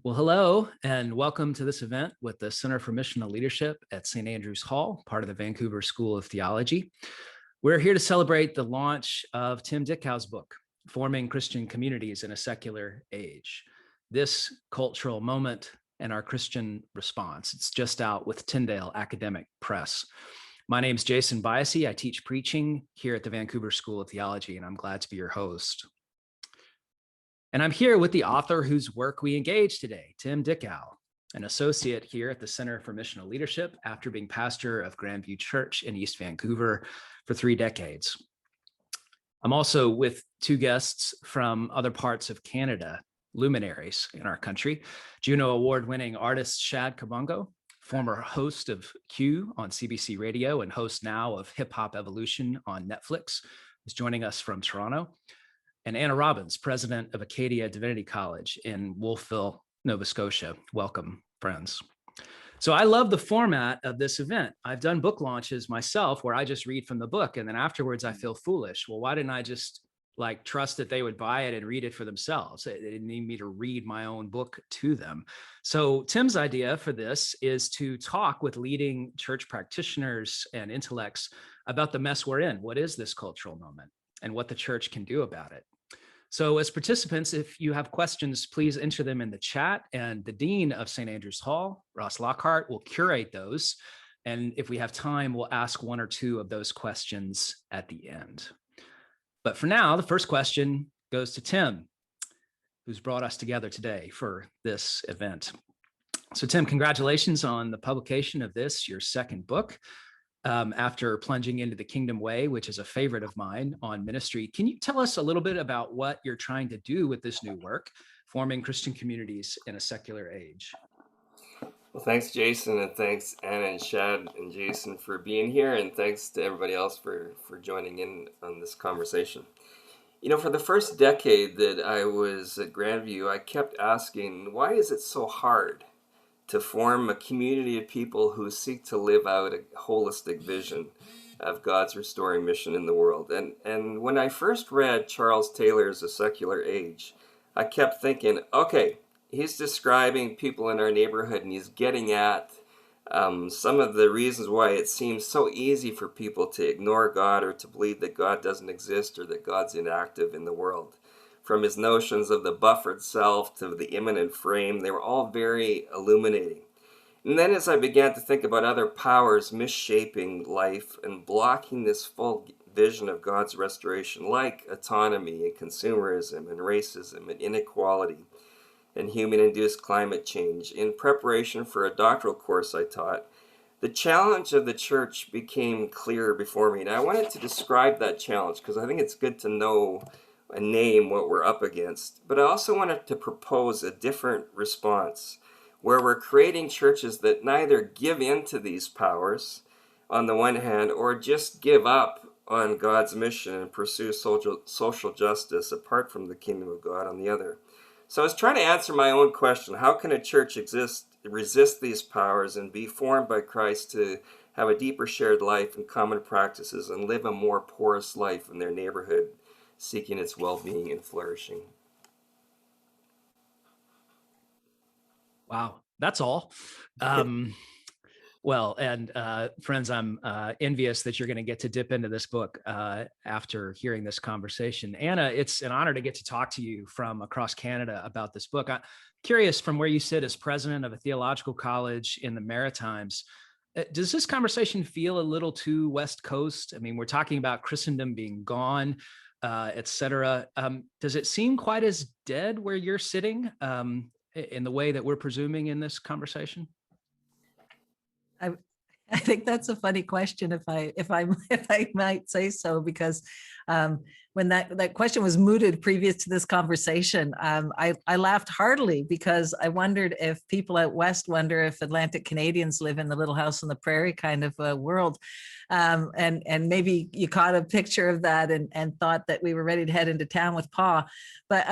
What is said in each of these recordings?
Well, hello, and welcome to this event with the Center for Missional Leadership at St. Andrews Hall, part of the Vancouver School of Theology. We're here to celebrate the launch of Tim Dickow's book, Forming Christian Communities in a Secular Age. This cultural moment and our Christian response. It's just out with Tyndale Academic Press. My name is Jason Biasi. I teach preaching here at the Vancouver School of Theology, and I'm glad to be your host. And I'm here with the author whose work we engage today, Tim Dickow, an associate here at the Center for Missional Leadership after being pastor of Grandview Church in East Vancouver for 3 decades. I'm also with 2 guests from other parts of Canada, luminaries in our country. Juno Award-winning artist Shad Kabongo, former host of Q on CBC Radio and host now of Hip Hop Evolution on Netflix, is joining us from Toronto. And Anna Robbins, president of Acadia Divinity College in Wolfville, Nova Scotia. Welcome, friends. So I love the format of this event. I've done book launches myself where I just read from the book and then afterwards I feel foolish. Well, why didn't I just trust that they would buy it and read it for themselves? They didn't need me to read my own book to them. So Tim's idea for this is to talk with leading church practitioners and intellects about the mess we're in. What is this cultural moment and what the church can do about it? So as participants, if you have questions, please enter them in the chat, and the Dean of St. Andrews Hall, Ross Lockhart, will curate those. And if we have time, we'll ask 1 or 2 of those questions at the end. But for now, the first question goes to Tim, who's brought us together today for this event. So Tim, congratulations on the publication of this, your second book. After plunging into the Kingdom Way, which is a favorite of mine on ministry. Can you tell us a little bit about what you're trying to do with this new work, Forming Christian Communities in a Secular Age? Well, thanks, Jason, and thanks, Anna and Shad and Jason, for being here, and thanks to everybody else for joining in on this conversation. You know, for the first decade that I was at Grandview, I kept asking, why is it so hard to form a community of people who seek to live out a holistic vision of God's restoring mission in the world? And when I first read Charles Taylor's A Secular Age, I kept thinking, okay, he's describing people in our neighborhood and he's getting at some of the reasons why it seems so easy for people to ignore God or to believe that God doesn't exist or that God's inactive in the world. From his notions of the buffered self to the immanent frame, they were all very illuminating. And then as I began to think about other powers misshaping life and blocking this full vision of God's restoration, like autonomy and consumerism and racism and inequality and human-induced climate change, in preparation for a doctoral course I taught, the challenge of the church became clearer before me. And I wanted to describe that challenge because I think it's good to know and name what we're up against. But I also wanted to propose a different response where we're creating churches that neither give in to these powers on the one hand or just give up on God's mission and pursue social justice apart from the kingdom of God on the other. So I was trying to answer my own question: how can a church resist these powers and be formed by Christ to have a deeper shared life and common practices and live a more porous life in their neighborhood, seeking its well-being and flourishing? Wow, that's all. Well, and friends, I'm envious that you're going to get to dip into this book after hearing this conversation. Anna, it's an honor to get to talk to you from across Canada about this book. I'm curious, from where you sit as president of a theological college in the Maritimes, does this conversation feel a little too West Coast? I mean, we're talking about Christendom being gone, et cetera. Does it seem quite as dead where you're sitting in the way that we're presuming in this conversation? I think that's a funny question, if I might say so, because when that question was mooted previous to this conversation, I laughed heartily because I wondered if people out west wonder if Atlantic Canadians live in the little house on the prairie kind of world. And maybe you caught a picture of that and thought that we were ready to head into town with Pa. But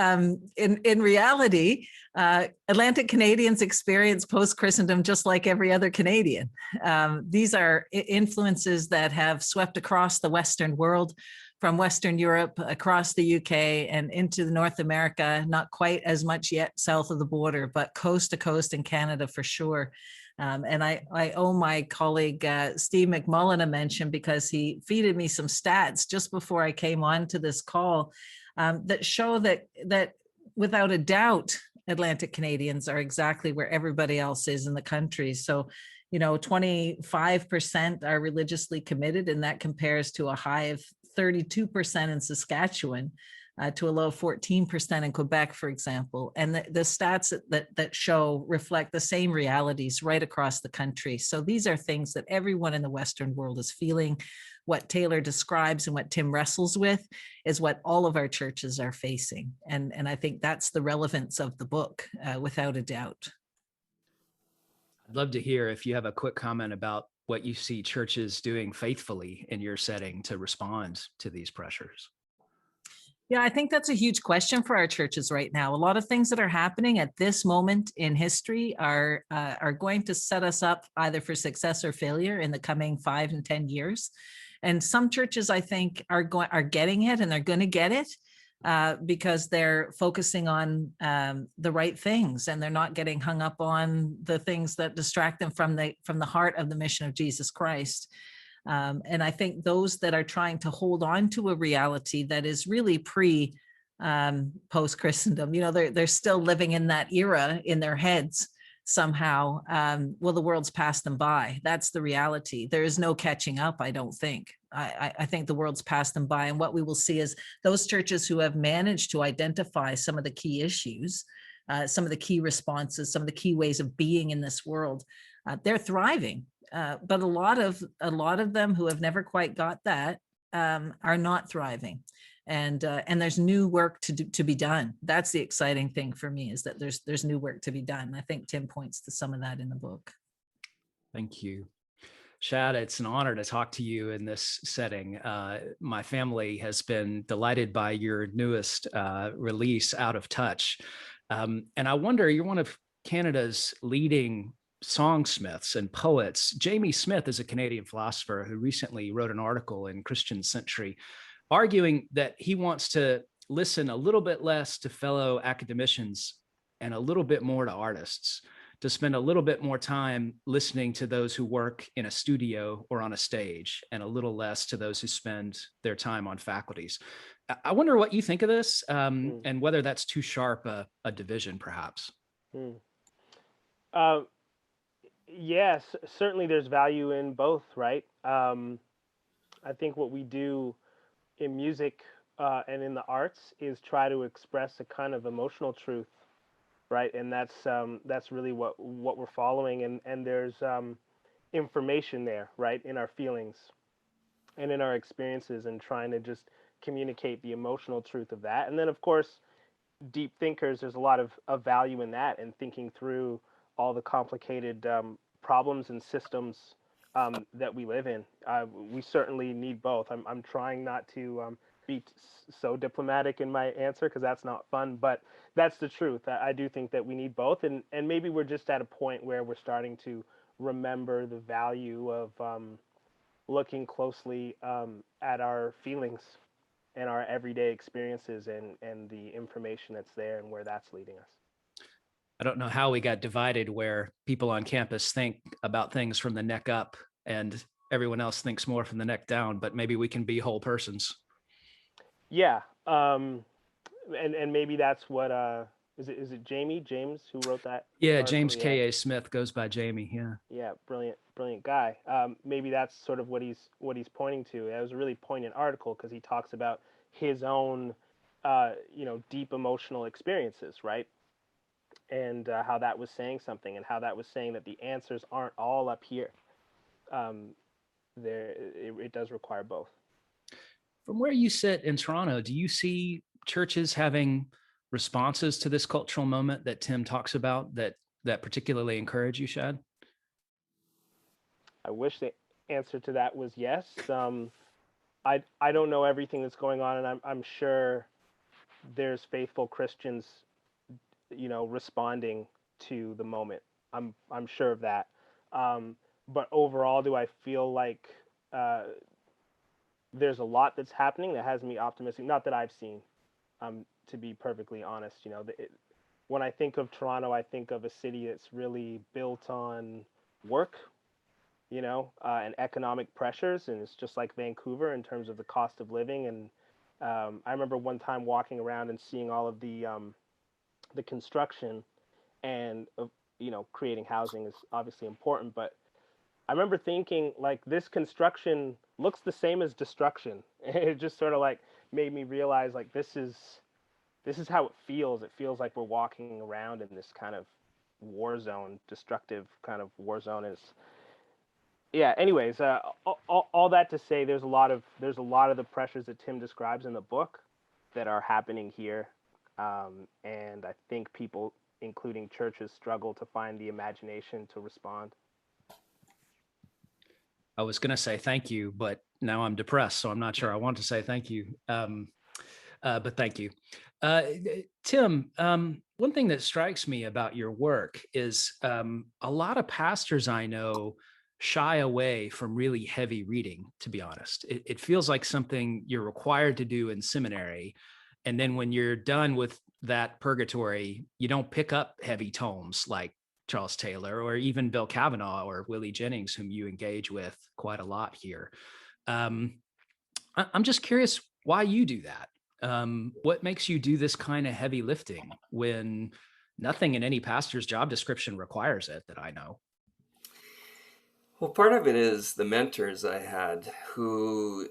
in reality, Atlantic Canadians experience post-Christendom just like every other Canadian. These are influences that have swept across the Western world from Western Europe across the UK and into North America, not quite as much yet south of the border, but coast to coast in Canada for sure. And I owe my colleague Steve McMullen a mention because he feeded me some stats just before I came on to this call that show that without a doubt, Atlantic Canadians are exactly where everybody else is in the country. So, 25% are religiously committed, and that compares to a high of 32% in Saskatchewan, to a low of 14% in Quebec, for example. And the stats that show reflect the same realities right across the country. So these are things that everyone in the Western world is feeling. What Taylor describes and what Tim wrestles with is what all of our churches are facing. And I think that's the relevance of the book, without a doubt. I'd love to hear if you have a quick comment about what you see churches doing faithfully in your setting to respond to these pressures. Yeah, I think that's a huge question for our churches right now. A lot of things that are happening at this moment in history are going to set us up either for success or failure in the coming 5 and 10 years. And some churches, I think, are getting it, and they're going to get it because they're focusing on the right things, and they're not getting hung up on the things that distract them from the heart of the mission of Jesus Christ. And I think those that are trying to hold on to a reality that is really post Christendom, they're still living in that era in their heads somehow. Well, the world's passed them by. That's the reality. There is no catching up, I don't think. I think the world's passed them by. And what we will see is those churches who have managed to identify some of the key issues, some of the key responses, some of the key ways of being in this world, they're thriving. But a lot of them who have never quite got that are not thriving, and there's new work to be done. That's the exciting thing for me, is that there's new work to be done. I think Tim points to some of that in the book. Thank you. Shad, it's an honor to talk to you in this setting. My family has been delighted by your newest release, Out of Touch. And I wonder, you're one of Canada's leading songsmiths and poets. Jamie Smith is a Canadian philosopher who recently wrote an article in Christian Century arguing that he wants to listen a little bit less to fellow academicians and a little bit more to artists, to spend a little bit more time listening to those who work in a studio or on a stage, and a little less to those who spend their time on faculties. I wonder what you think of this, and whether that's too sharp a division, perhaps. Yes, certainly there's value in both, right? I think what we do in music and in the arts is try to express a kind of emotional truth, right? And that's really what we're following, and there's information there, right, in our feelings and in our experiences, and trying to just communicate the emotional truth of that. And then, of course, deep thinkers, there's a lot of value in that, and thinking through all the complicated problems and systems that we live in. We certainly need both. I'm trying not to be so diplomatic in my answer, because that's not fun, but that's the truth. I do think that we need both, and maybe we're just at a point where we're starting to remember the value of looking closely at our feelings and our everyday experiences, and the information that's there and where that's leading us. I don't know how we got divided, where people on campus think about things from the neck up and everyone else thinks more from the neck down, but maybe we can be whole persons. Yeah. And maybe that's what, is it James who wrote that? Yeah, article? James K.A. Smith goes by Jamie. Yeah. Yeah. Brilliant guy. Maybe that's sort of what he's pointing to. It was a really poignant article, because he talks about his own, deep emotional experiences, right? And how that was saying something, and how that was saying that the answers aren't all up here. It does require both. From where you sit in Toronto, do you see churches having responses to this cultural moment that Tim talks about that particularly encourage you, Shad? I wish the answer to that was yes. I don't know everything that's going on, and I'm sure there's faithful Christians, responding to the moment. I'm sure of that. But overall, do I feel like there's a lot that's happening that has me optimistic. Not that I've seen, to be perfectly honest. When I think of Toronto, I think of a city that's really built on work, and economic pressures, and it's just like Vancouver in terms of the cost of living. And I remember one time walking around and seeing all of the construction, and creating housing is obviously important, but I remember thinking like this construction looks the same as destruction. It just sort of like made me realize like this is how it feels. It feels like we're walking around in this kind of war zone, destructive kind of war zone. Is Yeah. Anyways, all that to say, there's a lot of the pressures that Tim describes in the book that are happening here, and I think people, including churches, struggle to find the imagination to respond. I was going to say thank you, but now I'm depressed, so I'm not sure I want to say thank you. But thank you. Tim, one thing that strikes me about your work is a lot of pastors I know shy away from really heavy reading, to be honest. It feels like something you're required to do in seminary. And then when you're done with that purgatory, you don't pick up heavy tomes like Charles Taylor or even Bill Kavanaugh or Willie Jennings, whom you engage with quite a lot here. I'm just curious why you do that. What makes you do this kind of heavy lifting when nothing in any pastor's job description requires it that I know? Well, part of it is the mentors I had who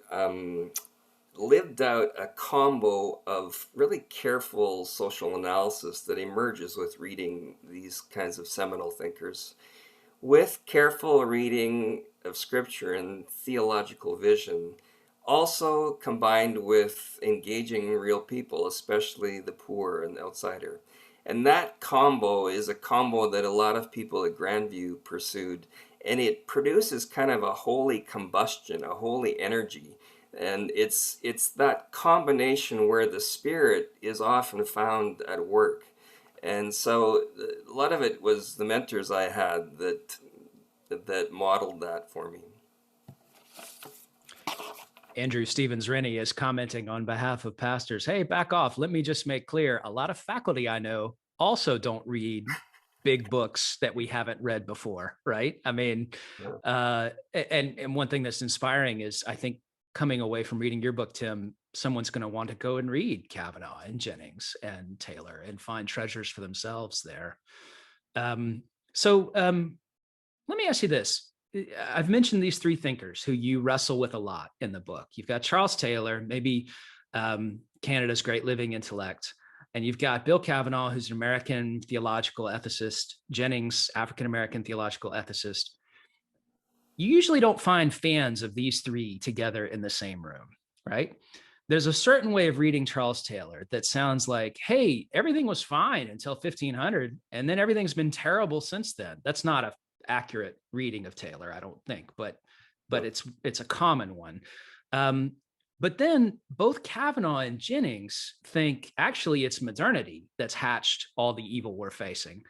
lived out a combo of really careful social analysis that emerges with reading these kinds of seminal thinkers, with careful reading of scripture and theological vision, also combined with engaging real people, especially the poor and the outsider. And that combo is a combo that a lot of people at Grandview pursued, and it produces kind of a holy combustion, a holy energy. And it's that combination where the Spirit is often found at work. And so a lot of it was the mentors I had that modeled that for me. Andrew Stevens Rennie is commenting on behalf of pastors. Hey, back off. Let me just make clear. A lot of faculty I know also don't read big books that we haven't read before, right? I mean, and one thing that's inspiring is I think coming away from reading your book, Tim, someone's going to want to go and read Kavanaugh and Jennings and Taylor and find treasures for themselves there. So let me ask you this. I've mentioned these three thinkers who you wrestle with a lot in the book. You've got Charles Taylor, maybe Canada's great living intellect. And you've got Bill Kavanaugh, who's an American theological ethicist, Jennings, African-American theological ethicist. You usually don't find fans of these three together in the same room, right? There's a certain way of reading Charles Taylor that sounds like, hey, everything was fine until 1500, and then everything's been terrible since then. That's not an accurate reading of Taylor, I don't think, but it's a common one. But then both Kavanaugh and Jennings think actually it's modernity that's hatched all the evil we're facing.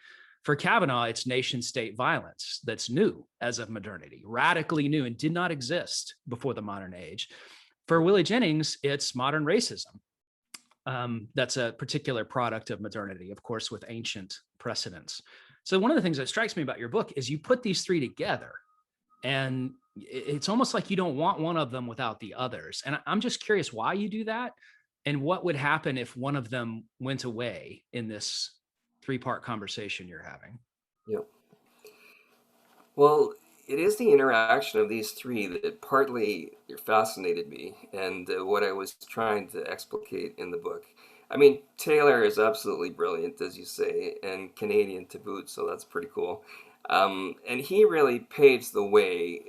For Kavanaugh, it's nation state violence that's new as of modernity, radically new and did not exist before the modern age. For Willie Jennings, it's modern racism. That's a particular product of modernity, of course, with ancient precedents. So one of the things that strikes me about your book is you put these three together, and it's almost like you don't want one of them without the others. And I'm just curious why you do that and what would happen if one of them went away in this three-part conversation you're having. Yep. Well, it is the interaction of these three that partly fascinated me and what I was trying to explicate in the book. I mean, Taylor is absolutely brilliant, as you say, and Canadian to boot, so that's pretty cool. And he really paves the way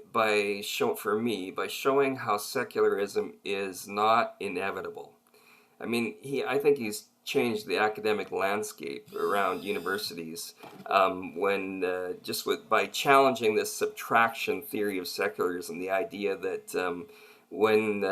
for me by showing how secularism is not inevitable. I mean, I think he's changed the academic landscape around universities by challenging this subtraction theory of secularism, the idea that when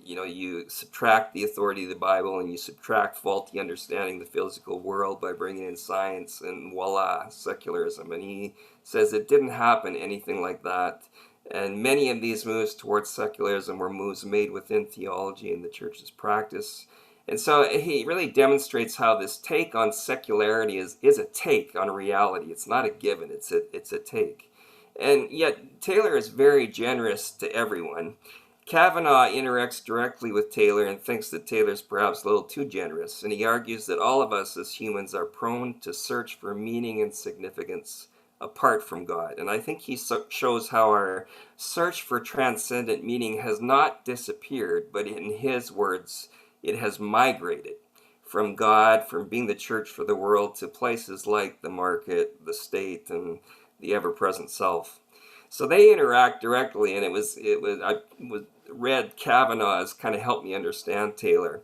you subtract the authority of the Bible and you subtract faulty understanding of the physical world by bringing in science, and voila, secularism. And he says it didn't happen anything like that. And many of these moves towards secularism were moves made within theology and the church's practice. And so he really demonstrates how this take on secularity is a take on reality. It's not a given, it's a take. And yet Taylor is very generous to everyone. Kavanaugh interacts directly with Taylor and thinks that Taylor's perhaps a little too generous, and he argues that all of us as humans are prone to search for meaning and significance apart from God. And I think he shows how our search for transcendent meaning has not disappeared, but in his words, it has migrated from God, from being the church for the world, to places like the market, the state, and the ever-present self. So they interact directly, and I read Kavanaugh as kind of helped me understand Taylor.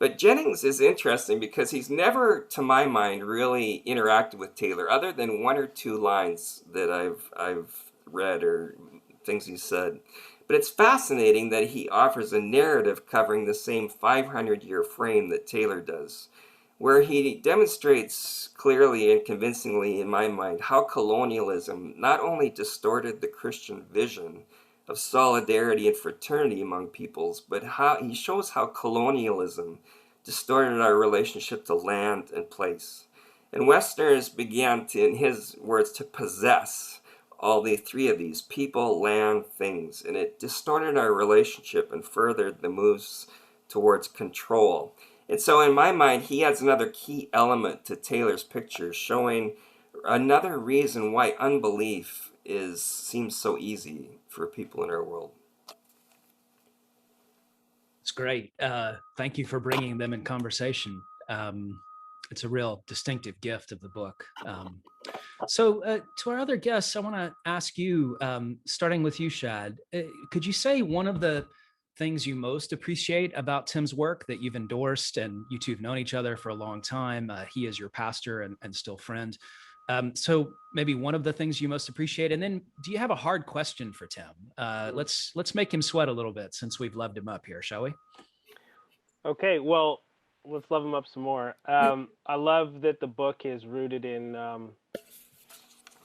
But Jennings is interesting because he's never, to my mind, really interacted with Taylor, other than one or two lines that I've read or things he said. But it's fascinating that he offers a narrative covering the same 500-year frame that Taylor does, where he demonstrates clearly and convincingly, in my mind, how colonialism not only distorted the Christian vision of solidarity and fraternity among peoples, but how he shows how colonialism distorted our relationship to land and place. And Westerners began to, in his words, to possess all the three of these: people, land, things. And it distorted our relationship and furthered the moves towards control. And so in my mind, he adds another key element to Taylor's picture, showing another reason why unbelief seems so easy for people in our world. It's great. Thank you for bringing them in conversation. It's a real distinctive gift of the book. So to our other guests, I want to ask you, starting with you, Shad, could you say one of the things you most appreciate about Tim's work that you've endorsed, and you two have known each other for a long time? He is your pastor and still friend. So maybe one of the things you most appreciate, and then do you have a hard question for Tim? Let's make him sweat a little bit since we've loved him up here, shall we? Okay, well, let's love him up some more. I love that the book is rooted in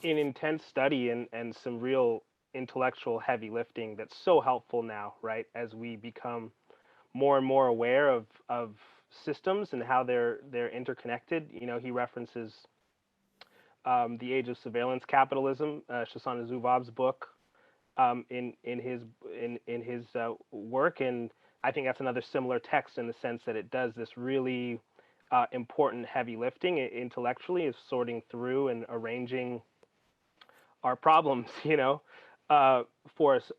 intense study and some real intellectual heavy lifting that's so helpful now, right? As we become more and more aware of systems and how they're interconnected. You know, he references The Age of Surveillance Capitalism, Shoshana Zuboff's book, in his work, and I think that's another similar text in the sense that it does this really important heavy lifting intellectually, is sorting through and arranging our problems, for us.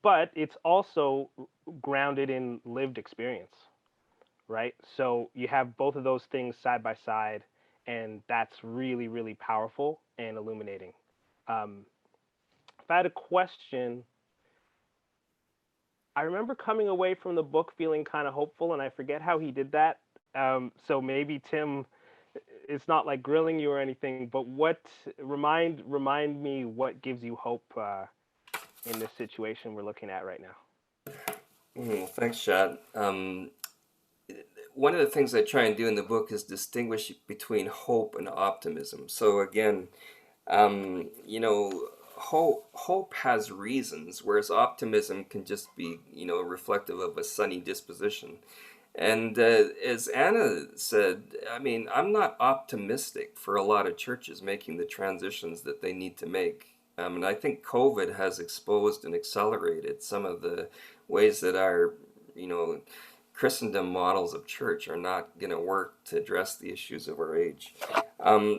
But it's also grounded in lived experience, right? So you have both of those things side by side, and that's really, really powerful and illuminating. If I had a question, I remember coming away from the book feeling kind of hopeful, and I forget how he did that. So maybe Tim, it's not like grilling you or anything, but remind me what gives you hope in this situation we're looking at right now. Thanks, Chad. One of the things I try and do in the book is distinguish between hope and optimism. So again, hope has reasons, whereas optimism can just be, reflective of a sunny disposition. And as Anna said, I mean, I'm not optimistic for a lot of churches making the transitions that they need to make. And I think COVID has exposed and accelerated some of the ways that our, Christendom models of church are not going to work to address the issues of our age.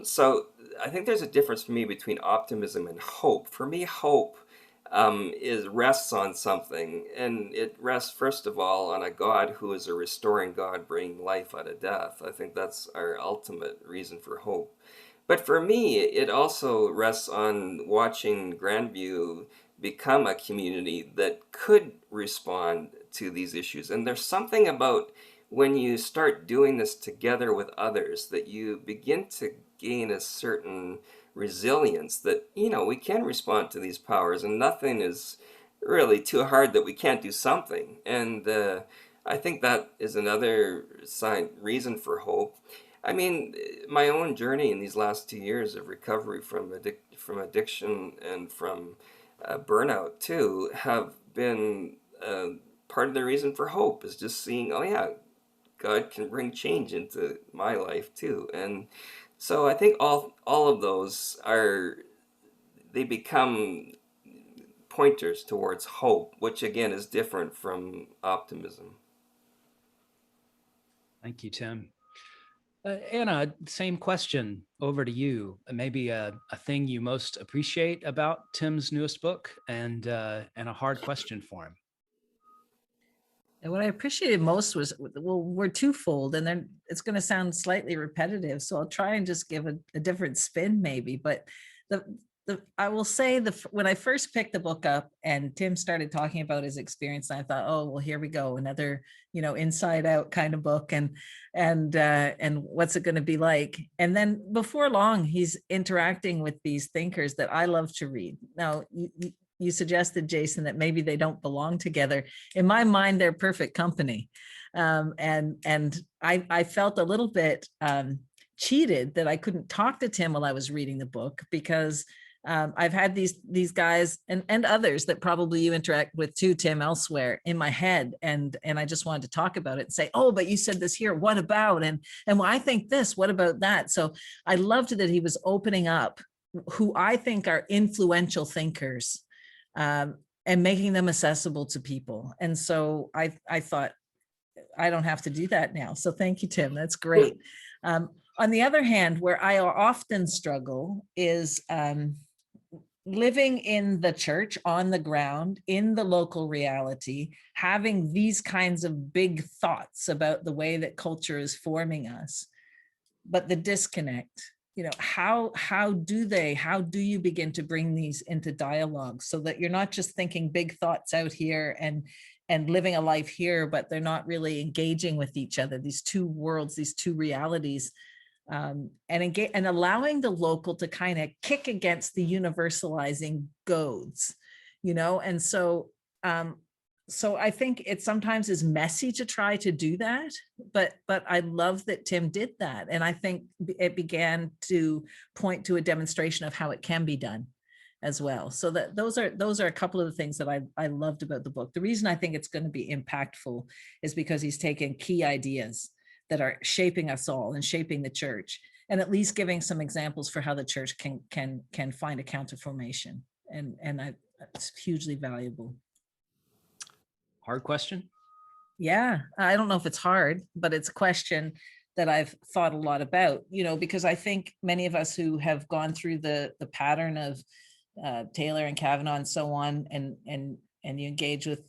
So I think there's a difference for me between optimism and hope. For me, hope rests on something, and it rests first of all on a God who is a restoring God, bringing life out of death. I think that's our ultimate reason for hope. But for me, it also rests on watching Grandview become a community that could respond to these issues. And there's something about when you start doing this together with others that you begin to gain a certain resilience that, we can respond to these powers, and nothing is really too hard that we can't do something. And I think that is another reason for hope. I mean, my own journey in these last 2 years of recovery from addiction and from burnout too have been part of the reason for hope, is just seeing, oh yeah, God can bring change into my life too. And so I think all of those are, they become pointers towards hope, which again is different from optimism. Thank you, Tim. Anna, same question over to you. Maybe a thing you most appreciate about Tim's newest book, and a hard question for him. And what I appreciated most was, well, we're twofold, and then it's going to sound slightly repetitive. So I'll try and just give a different spin maybe. But the, I will say when I first picked the book up and Tim started talking about his experience, I thought, oh, well, here we go. Another, inside out kind of book. And what's it going to be like? And then before long, he's interacting with these thinkers that I love to read. Now, you suggested, Jason, that maybe they don't belong together. In my mind, they're perfect company. And I felt a little bit cheated that I couldn't talk to Tim while I was reading the book, because I've had these guys and others that probably you interact with too, Tim, elsewhere in my head. And I just wanted to talk about it and say, oh, but you said this here, what about? And well, I think this, what about that? So I loved that he was opening up who I think are influential thinkers, and making them accessible to people. And so I thought, I don't have to do that now. So thank you, Tim. That's great. On the other hand, where I often struggle is living in the church, on the ground, in the local reality, having these kinds of big thoughts about the way that culture is forming us, but the disconnect. How do you begin to bring these into dialogue so that you're not just thinking big thoughts out here and living a life here, but they're not really engaging with each other, these two worlds, these two realities, and allowing the local to kind of kick against the universalizing goads, and so I think it sometimes is messy to try to do that, but I love that Tim did that. And I think it began to point to a demonstration of how it can be done as well. So that those are a couple of the things that I loved about the book. The reason I think it's going to be impactful is because he's taken key ideas that are shaping us all and shaping the church, and at least giving some examples for how the church can find a counter formation. And it's hugely valuable. Hard question? Yeah, I don't know if it's hard, but it's a question that I've thought a lot about, because I think many of us who have gone through the pattern of Taylor and Kavanaugh and so on, and you engage with,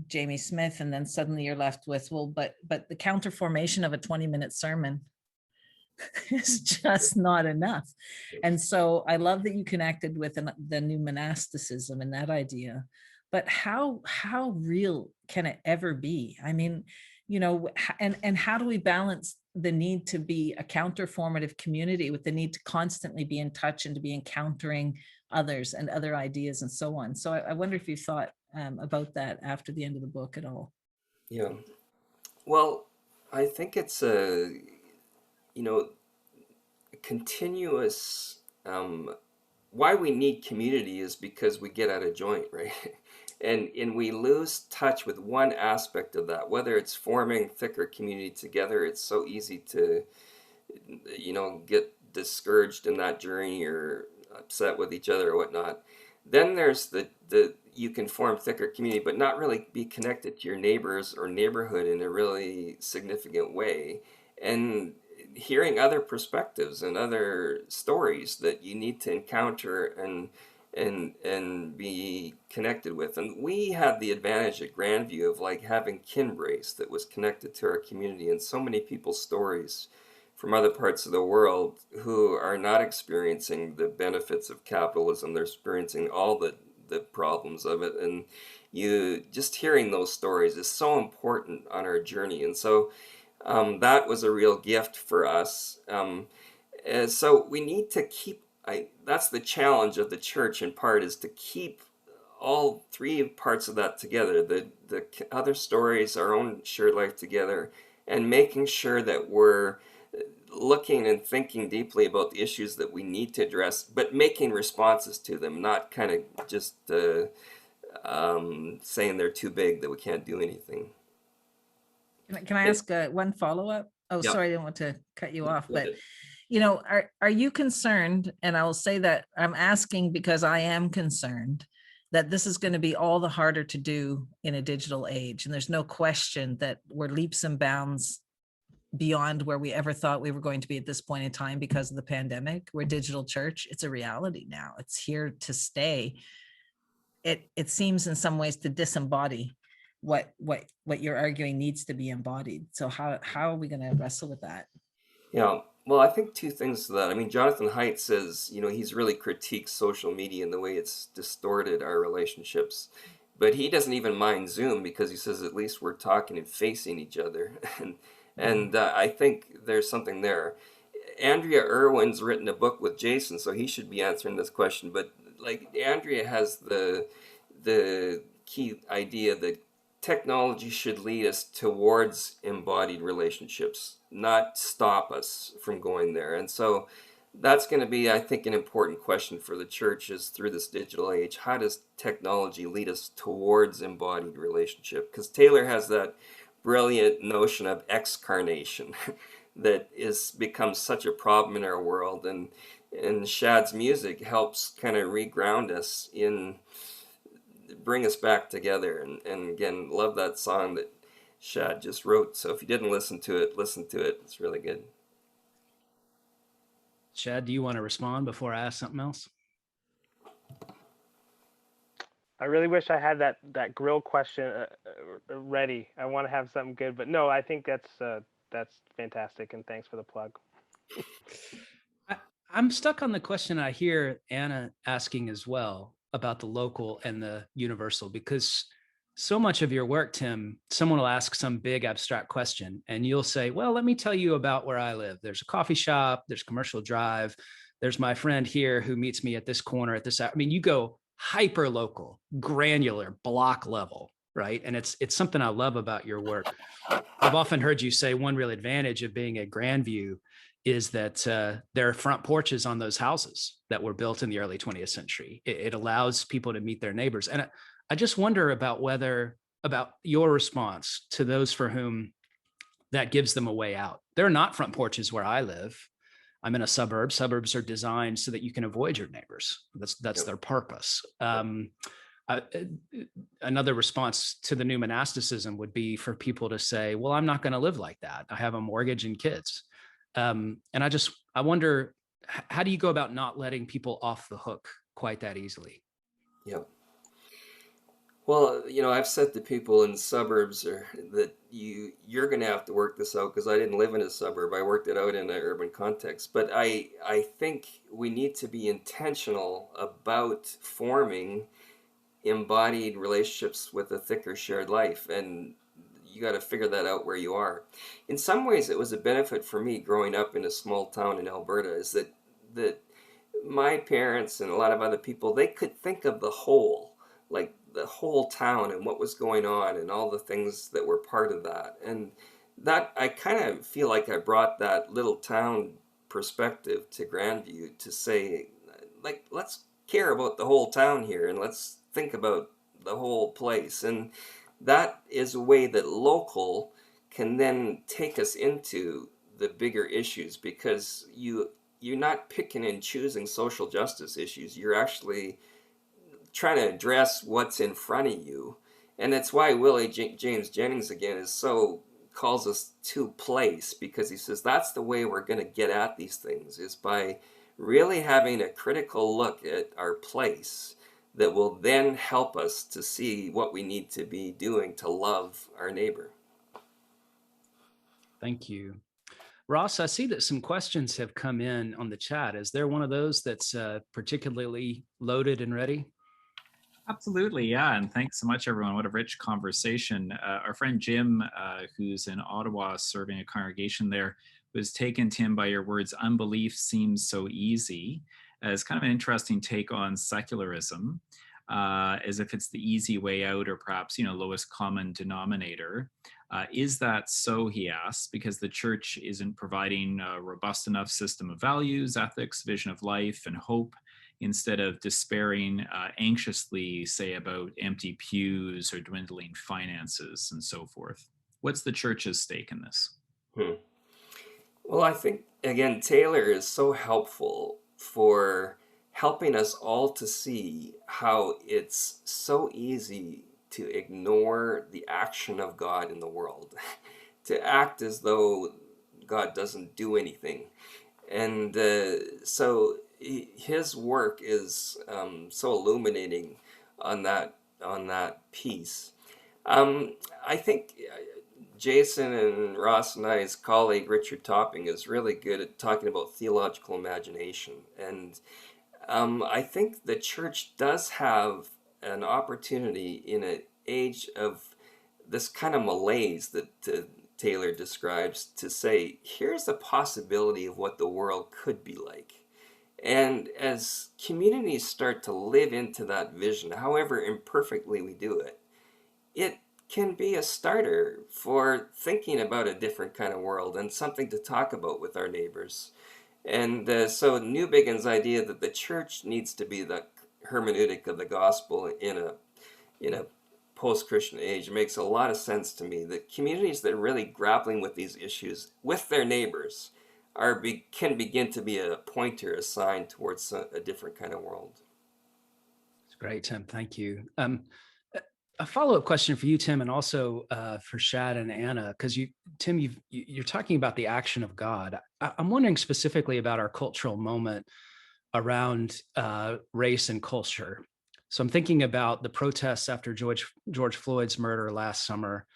Jamie Smith, and then suddenly you're left with, well, but the counter formation of a 20-minute sermon is just not enough. And so I love that you connected with the new monasticism and that idea. But how real can it ever be? I mean, and how do we balance the need to be a counterformative community with the need to constantly be in touch and to be encountering others and other ideas and so on? So I wonder if you thought about that after the end of the book at all. Yeah. Well, I think it's a continuous, why we need community is because we get out of joint, right? And we lose touch with one aspect of that, whether it's forming thicker community together. It's so easy to, get discouraged in that journey or upset with each other or whatnot. Then there's the you can form thicker community, but not really be connected to your neighbors or neighborhood in a really significant way. And hearing other perspectives and other stories that you need to encounter and be connected with. And we had the advantage at Grandview of like having Kinbrace that was connected to our community, and so many people's stories from other parts of the world who are not experiencing the benefits of capitalism. They're experiencing all the problems of it. And you just hearing those stories is so important on our journey. And so that was a real gift for us. And so we need to keep, that's the challenge of the church in part, is to keep all three parts of that together, the other stories, our own shared life together, and making sure that we're looking and thinking deeply about the issues that we need to address, but making responses to them, not kind of just saying they're too big that we can't do anything. Can I ask one follow-up? Oh, Yeah. sorry, I didn't want to cut you off, Go but ahead. are you concerned? And I will say that I'm asking because I am concerned that this is going to be all the harder to do in a digital age. And there's no question that we're leaps and bounds beyond where we ever thought we were going to be at this point in time because of the pandemic. We're digital church. It's a reality now. It's here to stay. It seems in some ways to disembody what you're arguing needs to be embodied. So how are we going to wrestle with that? Yeah, well, I think two things to that. I mean, Jonathan Haidt says, he's really critiqued social media and the way it's distorted our relationships. But he doesn't even mind Zoom because he says at least we're talking and facing each other. And I think there's something there. Andrea Irwin's written a book with Jason, so he should be answering this question. But like Andrea has the key idea that technology should lead us towards embodied relationships, not stop us from going there. And so that's going to be, I think, an important question for the church is through this digital age, how does technology lead us towards embodied relationship? Because Taylor has that brilliant notion of excarnation that is become such a problem in our world. And Shad's music helps kind of reground us in, bring us back together. And again, love that song that Shad just wrote. So if you didn't listen to it, listen to it. It's really good. Shad, do you want to respond before I ask something else? I really wish I had that grill question ready. I want to have something good, but no, I think that's fantastic, and thanks for the plug. I'm stuck on the question I hear Anna asking as well about the local and the universal, because so much of your work, Tim, someone will ask some big abstract question and you'll say, well, let me tell you about where I live. There's a coffee shop, there's Commercial Drive, there's my friend here who meets me at this corner at this hour. I mean, you go hyper local, granular, block level, right? And it's something I love about your work. I've often heard you say one real advantage of being at Grandview is that there are front porches on those houses that were built in the early 20th century. It allows people to meet their neighbors. And I just wonder about your response to those for whom that gives them a way out. There are not front porches where I live. I'm in a suburb. Suburbs are designed so that you can avoid your neighbors. That's their purpose. Another response to the new monasticism would be for people to say, well, I'm not going to live like that. I have a mortgage and kids. And I wonder, how do you go about not letting people off the hook quite that easily? Yep. Well, I've said to people in suburbs that you're going to have to work this out because I didn't live in a suburb. I worked it out in an urban context. But I think we need to be intentional about forming embodied relationships with a thicker shared life. And you got to figure that out where you are. In some ways, it was a benefit for me growing up in a small town in Alberta is that my parents and a lot of other people, they could think of the whole, like the whole town and what was going on and all the things that were part of that. And that, I kind of feel like I brought that little town perspective to Grandview to say, like, let's care about the whole town here and let's think about the whole place. And that is a way that local can then take us into the bigger issues because you're not picking and choosing social justice issues. You're actually trying to address what's in front of you. And that's why Willie James Jennings again calls us to place, because he says that's the way we're going to get at these things is by really having a critical look at our place that will then help us to see what we need to be doing to love our neighbor. Thank you. Ross, I see that some questions have come in on the chat. Is there one of those that's particularly loaded and ready? Absolutely, yeah. And thanks so much, everyone. What a rich conversation. Our friend Jim, who's in Ottawa serving a congregation there, was taken, Tim, by your words, unbelief seems so easy, as kind of an interesting take on secularism, as if it's the easy way out or perhaps, lowest common denominator. Is that so, he asks, because the church isn't providing a robust enough system of values, ethics, vision of life, and hope, instead of despairing anxiously, say, about empty pews or dwindling finances and so forth? What's the church's stake in this? Well, I think, again, Taylor is so helpful for helping us all to see how it's so easy to ignore the action of God in the world, to act as though God doesn't do anything. And so his work is so illuminating on that piece. I think Jason and Ross and I's colleague Richard Topping is really good at talking about theological imagination, and I think the church does have an opportunity in an age of this kind of malaise that Taylor describes to say, here's the possibility of what the world could be like. And as communities start to live into that vision, however imperfectly we do it, it can be a starter for thinking about a different kind of world and something to talk about with our neighbors. And so Newbigin's idea that the church needs to be the hermeneutic of the gospel in a post-Christian age makes a lot of sense to me. That communities that are really grappling with these issues with their neighbors can begin to be a pointer, a sign towards a different kind of world. That's great, Tim. Thank you. A follow-up question for you, Tim, and also for Shad and Anna, because Tim, you're talking about the action of God. I'm wondering specifically about our cultural moment around race and culture. So I'm thinking about the protests after George Floyd's murder last summer,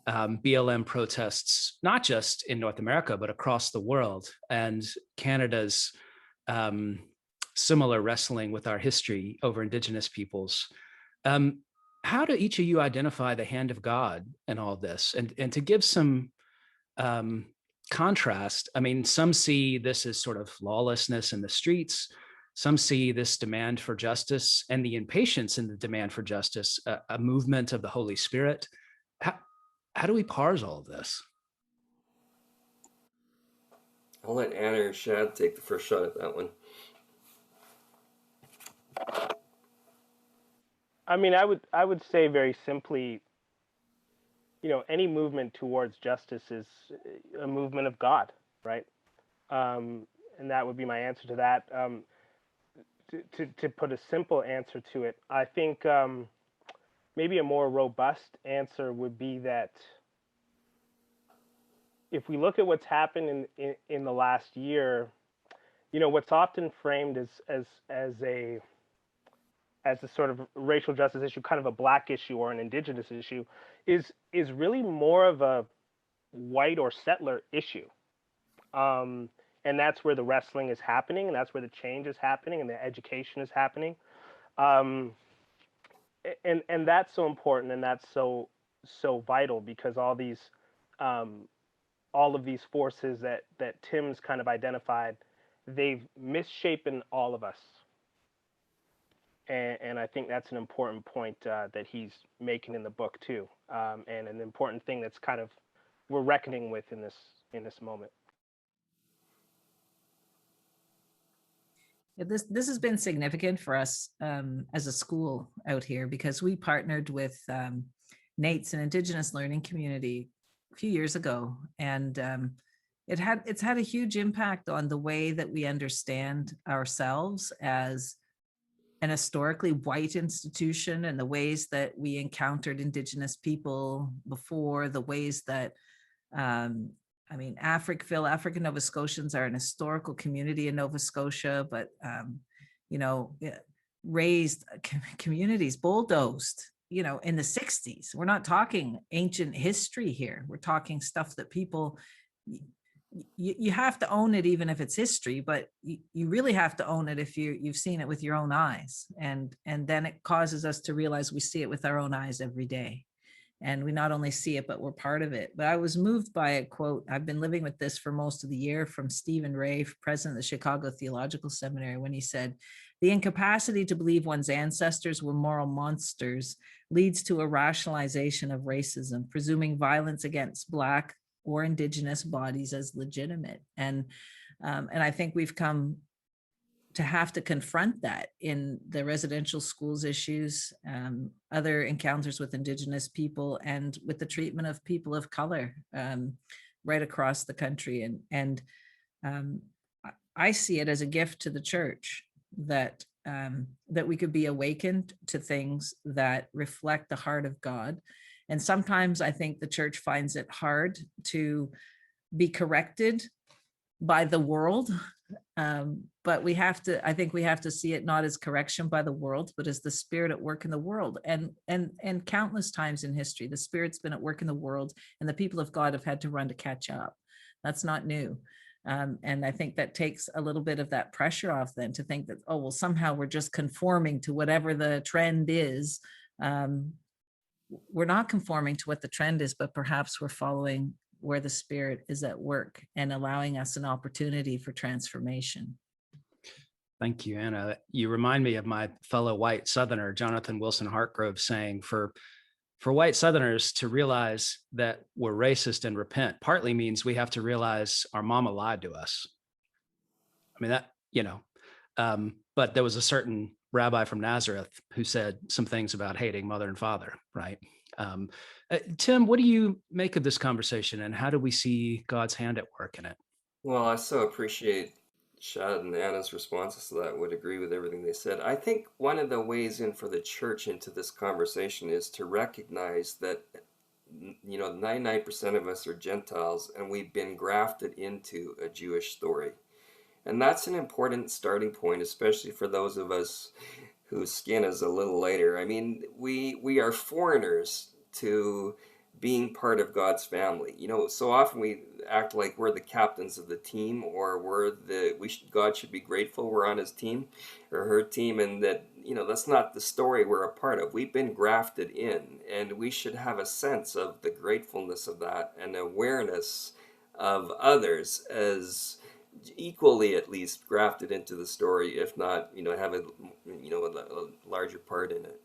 BLM protests, not just in North America, but across the world, and Canada's similar wrestling with our history over Indigenous peoples. How do each of you identify the hand of God in all this? And to give some contrast, I mean, some see this as sort of lawlessness in the streets. Some see this demand for justice and the impatience in the demand for justice, a movement of the Holy Spirit. How do we parse all of this? I'll let Anna or Shad take the first shot at that one. I mean, I would say very simply, any movement towards justice is a movement of God, right? And that would be my answer to that. To put a simple answer to it, I think maybe a more robust answer would be that if we look at what's happened in the last year, what's often framed as a sort of racial justice issue, kind of a black issue or an Indigenous issue, is really more of a white or settler issue. And that's where the wrestling is happening, and that's where the change is happening, and the education is happening. And that's so important, and that's so vital, because all of these forces that Tim's kind of identified, they've misshapen all of us. And I think that's an important point that he's making in the book too, and an important thing that's kind of we're reckoning with in this moment. This has been significant for us as a school out here, because we partnered with NAITS, an Indigenous learning community, a few years ago, and it's had a huge impact on the way that we understand ourselves as an historically white institution, and the ways that we encountered Indigenous people before, the ways that African Nova Scotians are an historical community in Nova Scotia, but raised communities, bulldozed, in the 60s. We're not talking ancient history here. We're talking stuff that people, you have to own it, even if it's history, but you really have to own it if you've seen it with your own eyes. And then it causes us to realize we see it with our own eyes every day. And we not only see it, but we're part of it. But I was moved by a quote. I've been living with this for most of the year, from Stephen Ray, president of the Chicago Theological Seminary, when he said, The incapacity to believe one's ancestors were moral monsters leads to a rationalization of racism, presuming violence against Black or Indigenous bodies as legitimate. And I think we've come to have to confront that in the residential schools issues, other encounters with Indigenous people, and with the treatment of people of color right across the country. And I see it as a gift to the church that that we could be awakened to things that reflect the heart of God. And sometimes I think the church finds it hard to be corrected by the world. But I think we have to see it not as correction by the world, but as the Spirit at work in the world. And countless times in history, the Spirit's been at work in the world, and the people of God have had to run to catch up. That's not new. And I think that takes a little bit of that pressure off then, to think that, oh, well, somehow we're just conforming to whatever the trend is. We're not conforming to what the trend is, but perhaps we're following where the Spirit is at work and allowing us an opportunity for transformation. Thank you, Anna. You remind me of my fellow white Southerner, Jonathan Wilson Hartgrove, saying for white Southerners to realize that we're racist and repent partly means we have to realize our mama lied to us. I mean, but there was a certain rabbi from Nazareth who said some things about hating mother and father, right? Tim, what do you make of this conversation, and how do we see God's hand at work in it? Well, I so appreciate Shad and Anna's responses to that. Would agree with everything they said. I think one of the ways in for the church into this conversation is to recognize that 99% of us are Gentiles, and we've been grafted into a Jewish story. And that's an important starting point, especially for those of us whose skin is a little lighter. I mean, we are foreigners to being part of God's family. So often we act like we're the captains of the team, or God should be grateful we're on his team or her team, and that that's not the story we're a part of. We've been grafted in, and we should have a sense of the gratefulness of that and awareness of others as equally, at least, grafted into the story, if not have a larger part in it.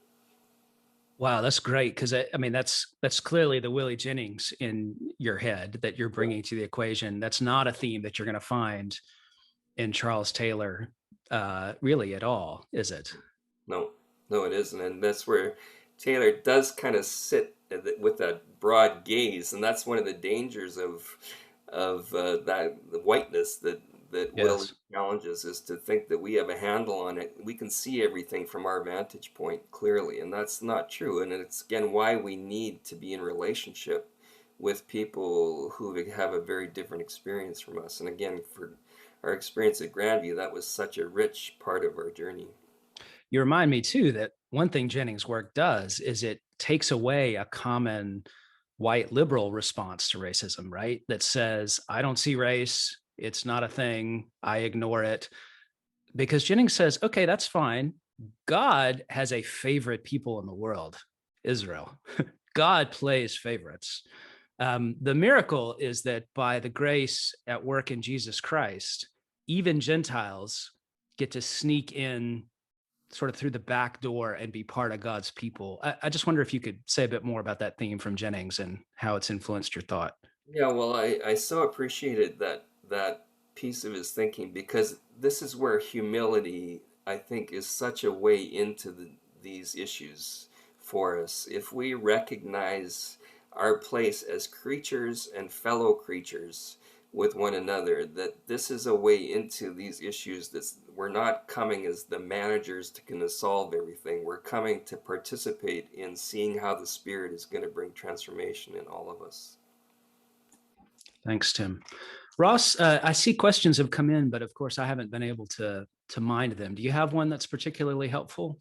Wow, that's great, because I mean that's clearly the Willie Jennings in your head that you're bringing to the equation. That's not a theme that you're going to find in Charles Taylor really at all, is it? No, it isn't, and that's where Taylor does kind of sit with that broad gaze, and that's one of the dangers of that the whiteness that Yes. Will challenges, is to think that we have a handle on it. We can see everything from our vantage point clearly, and that's not true. And it's again why we need to be in relationship with people who have a very different experience from us. And again, for our experience at Grandview, that was such a rich part of our journey. You remind me too that one thing Jennings' work does is it takes away a common white liberal response to racism, right? That says, I don't see race. It's not a thing. I ignore it. Because Jennings says, okay, that's fine. God has a favorite people in the world, Israel. God plays favorites. The miracle is that by the grace at work in Jesus Christ, even Gentiles get to sneak in sort of through the back door and be part of God's people. I just wonder if you could say a bit more about that theme from Jennings and how it's influenced your thought. Yeah, well, I so appreciated that piece of his thinking, because this is where humility, I think, is such a way into these issues for us. If we recognize our place as creatures and fellow creatures with one another, that this is a way into these issues, that we're not coming as the managers to kind of solve everything. We're coming to participate in seeing how the Spirit is going to bring transformation in all of us. Thanks, Tim. Ross, I see questions have come in, but of course I haven't been able to mind them. Do you have one that's particularly helpful?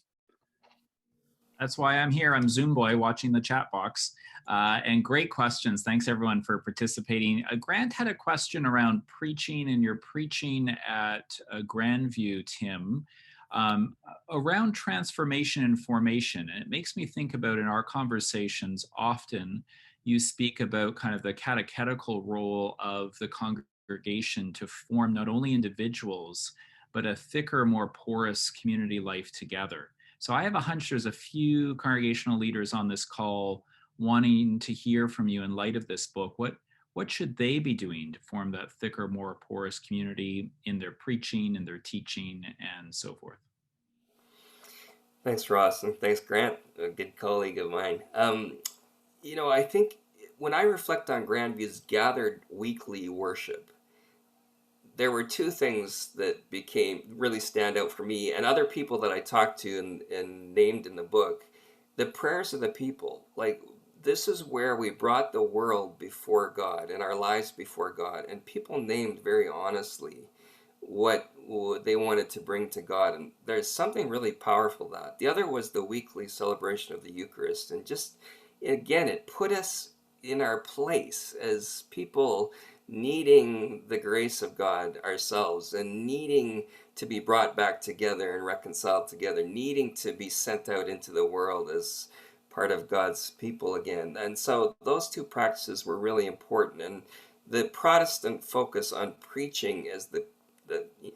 That's why I'm here. I'm Zoom boy watching the chat box. And great questions. Thanks everyone for participating. Grant had a question around preaching, and your preaching at Grandview, Tim, around transformation and formation. And it makes me think about, in our conversations, often you speak about kind of the catechetical role of the congregation to form not only individuals, but a thicker, more porous community life together. So I have a hunch there's a few congregational leaders on this call wanting to hear from you in light of this book. What should they be doing to form that thicker, more porous community in their preaching and their teaching and so forth? Thanks, Ross, and thanks, Grant, a good colleague of mine. I think when I reflect on Grandview's gathered weekly worship, there were two things that really stand out for me and other people that I talked to and named in the book. The prayers of the people, like, this is where we brought the world before God and our lives before God, and people named very honestly what they wanted to bring to God, and there's something really powerful that. The other was the weekly celebration of the Eucharist, and just, again, it put us in our place as people needing the grace of God ourselves and needing to be brought back together and reconciled together, needing to be sent out into the world as part of God's people again. And so those two practices were really important. And the Protestant focus on preaching as the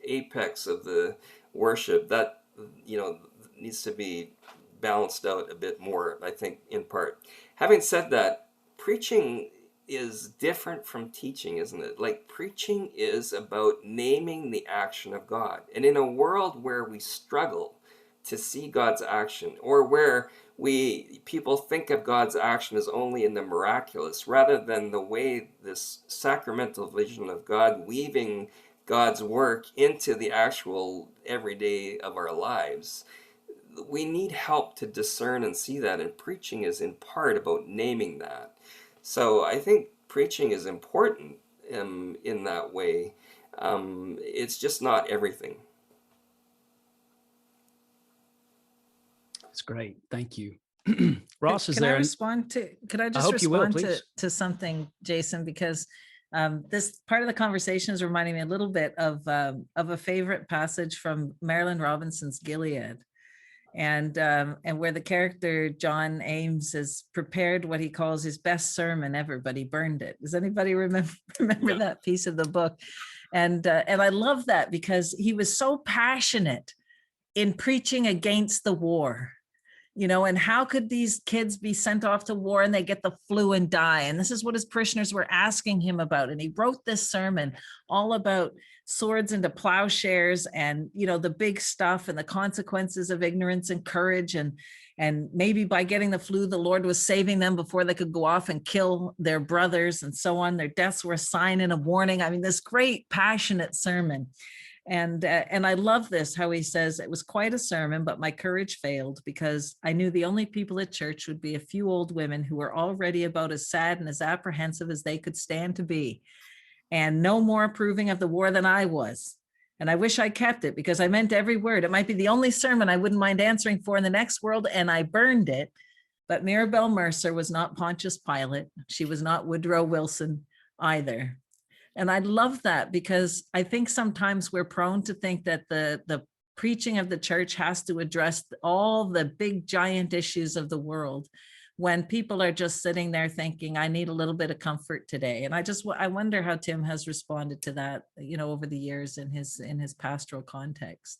apex of the worship, that needs to be balanced out a bit more, I think, in part. Having said that, preaching is different from teaching, isn't it? Like, preaching is about naming the action of God. And in a world where we struggle to see God's action, or where people think of God's action as only in the miraculous, rather than the way this sacramental vision of God weaving God's work into the actual everyday of our lives, we need help to discern and see that, and preaching is in part about naming that. So I think preaching is important in that way. It's just not everything. That's great. Thank you. Ross, is Can there? I respond to? Could I just hope you will, respond please. to something, Jason? Because this part of the conversation is reminding me a little bit of a favorite passage from Marilyn Robinson's Gilead, and where the character John Ames has prepared what he calls his best sermon ever, but he burned it. Does anybody remember that piece of the book? And I love that because he was so passionate in preaching against the war. And how could these kids be sent off to war and they get the flu and die? And this is what his parishioners were asking him about. And he wrote this sermon all about swords into plowshares and, the big stuff and the consequences of ignorance and courage. And maybe by getting the flu, the Lord was saving them before they could go off and kill their brothers and so on. Their deaths were a sign and a warning. I mean, this great passionate sermon. And I love this, how he says, it was quite a sermon, but my courage failed because I knew the only people at church would be a few old women who were already about as sad and as apprehensive as they could stand to be, and no more approving of the war than I was. And I wish I kept it because I meant every word. It might be the only sermon I wouldn't mind answering for in the next world, and I burned it. But Mirabel Mercer was not Pontius Pilate. She was not Woodrow Wilson either. And I love that because I think sometimes we're prone to think that the preaching of the church has to address all the big giant issues of the world, when people are just sitting there thinking, I need a little bit of comfort today. And I wonder how Tim has responded to that, over the years in his pastoral context.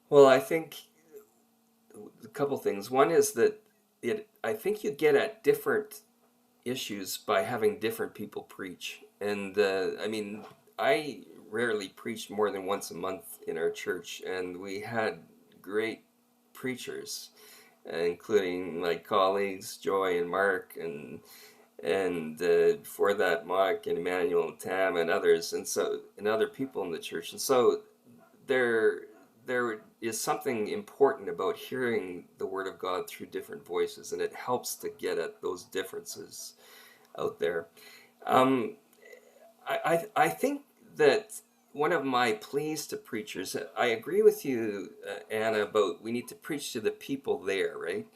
Well, I think a couple things. One is that I think you get at different issues by having different people preach. And I rarely preached more than once a month in our church, and we had great preachers, including my colleagues Joy and Mark, and before that Mark and Emmanuel and Tam and others, and other people in the church. And so there is something important about hearing the Word of God through different voices, and it helps to get at those differences out there. I think that one of my pleas to preachers, I agree with you, Anna, about we need to preach to the people there, right?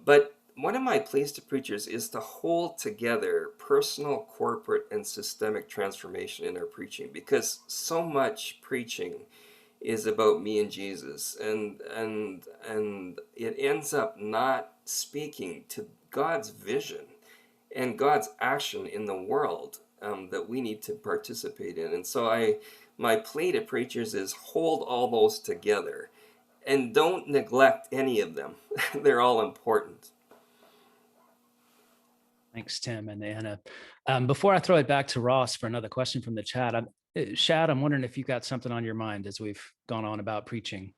But one of my pleas to preachers is to hold together personal, corporate, and systemic transformation in our preaching, because so much preaching is about me and Jesus, and it ends up not speaking to God's vision and God's action in the world that we need to participate in. And so my plea to preachers is hold all those together and don't neglect any of them. They're all important. Thanks, Tim and Anna. Before I throw it back to Ross for another question from the chat, Shad, I'm wondering if you got something on your mind as we've gone on about preaching.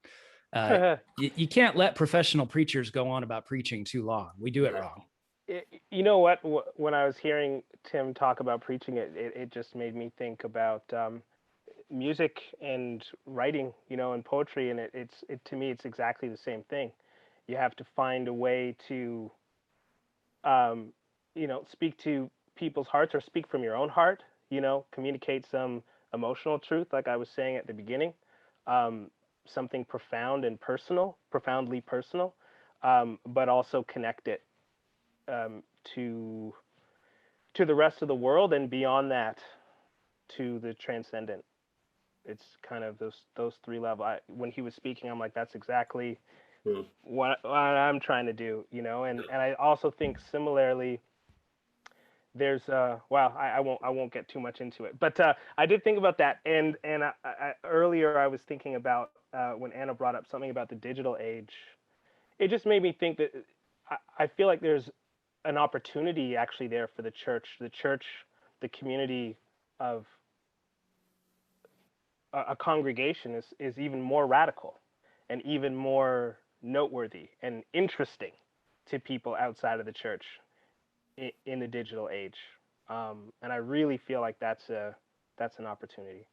You can't let professional preachers go on about preaching too long. We do it wrong. You know what? When I was hearing Tim talk about preaching, it just made me think about music and writing, and poetry. And to me, it's exactly the same thing. You have to find a way to, speak to people's hearts or speak from your own heart, communicate some emotional truth, like I was saying at the beginning, something profound and profoundly personal, but also connect it to the rest of the world, and beyond that to the transcendent. It's kind of those three levels. When he was speaking, I'm like, that's exactly what I'm trying to do, and I also think similarly there's I won't get too much into it, but I did think about that, and earlier I was thinking about when Anna brought up something about the digital age. It just made me think that I feel like there's an opportunity actually there for the church, the community of a congregation is even more radical and even more noteworthy and interesting to people outside of the church in the digital age. And I really feel like that's an opportunity.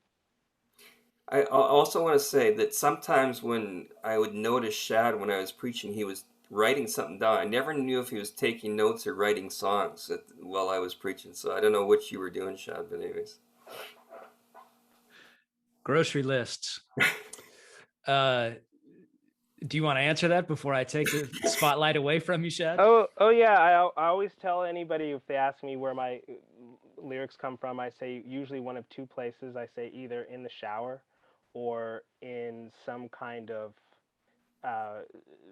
I also want to say that sometimes when I would notice Shad when I was preaching, he was writing something down. I never knew if he was taking notes or writing songs while I was preaching. So I don't know what you were doing, Shad, but anyways. Grocery lists. Do you want to answer that before I take the spotlight away from you, Shad? Oh yeah. I always tell anybody if they ask me where my lyrics come from, I say usually one of two places. I say either in the shower or in some kind of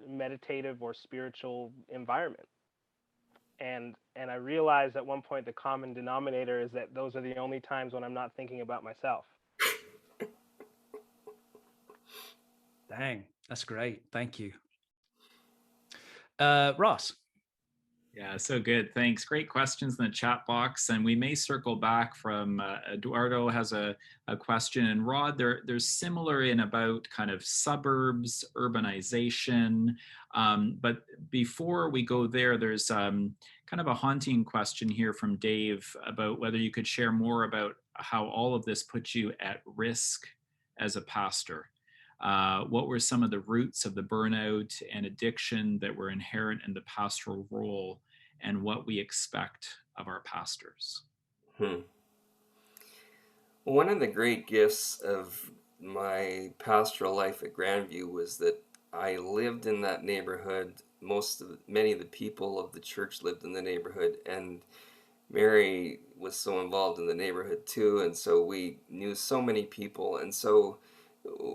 meditative or spiritual environment. And I realized at one point the common denominator is that those are the only times when I'm not thinking about myself. Dang, that's great. Thank you. Ross. Yeah, so good. Thanks. Great questions in the chat box. And we may circle back from Eduardo has a question. And Rod, there's similar in about kind of suburbs, urbanization. But before we go there, there's kind of a haunting question here from Dave about whether you could share more about how all of this puts you at risk as a pastor. What were some of the roots of the burnout and addiction that were inherent in the pastoral role, and what we expect of our pastors? Well, one of the great gifts of my pastoral life at Grandview was that I lived in that neighborhood. Many of the people of the church lived in the neighborhood, and Mary was so involved in the neighborhood too, and so we knew so many people, and so